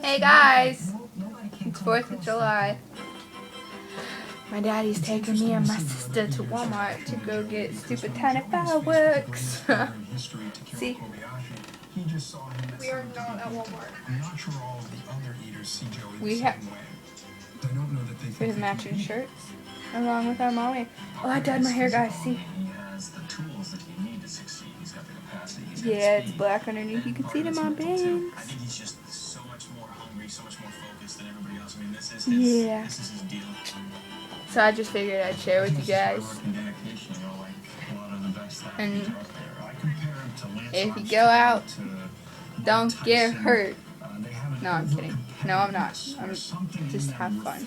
Hey guys, it's 4th of July. My daddy's taking me and my sister to Walmart to go get stupid tiny fireworks. See? We are not at Walmart. We have matching shirts along with our mommy. Oh, I dyed my hair, guys. See? Yeah, it's black underneath. You can see them on bangs. I think he's just so much more hungry, so much more focused than everybody else. I mean, this is his deal. So I just figured I'd share with you guys. And if you go out, don't get hurt. No, I'm kidding. No, I'm not. Just have fun.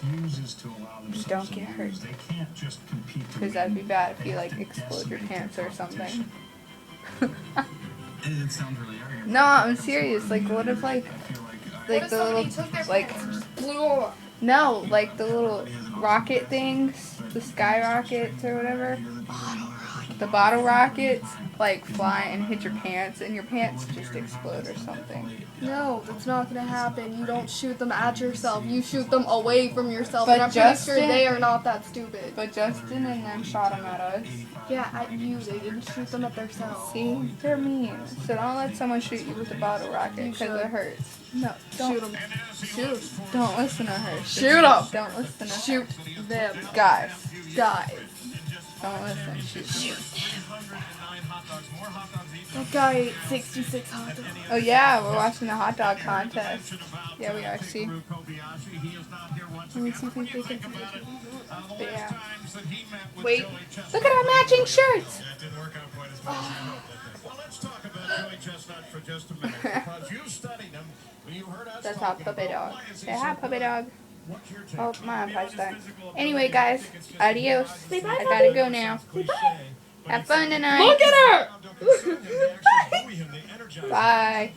Just don't get hurt. Because that'd be bad if you, like, explode your pants or something. It sounds really arrogant. No, I'm serious. Like, what if, like What if the somebody little, took their like, pants and just blew up? no, like the little rocket things, the sky rockets or whatever, the bottle rockets, like, fly and hit your pants, and your pants just explode or something. No, that's not gonna happen. You don't shoot them at yourself. You shoot them away from yourself. But And I'm pretty sure Justin- they are not that stupid. But Justin and them shot them at us. Yeah, at you. They didn't shoot them at themselves. See, they're mean. So don't let someone shoot you with a bottle rocket because it hurts. No, don't Shoot them. Shoot. Don't listen to her. Shoot 'em. Don't listen to her. Shoot them. Guys, Guys. don't listen. Shoot. That guy ate 66 hot dogs. Oh yeah, we're watching the hot dog contest. Yeah, we are. See. Let me see if we can get some. But yeah. Wait. Look at our matching shirts. That's our puppy dog. Say hi, puppy dog. Oh, my iPod's dying. Anyway, guys, adios. I gotta go now. Have fun tonight. Look at her! Bye.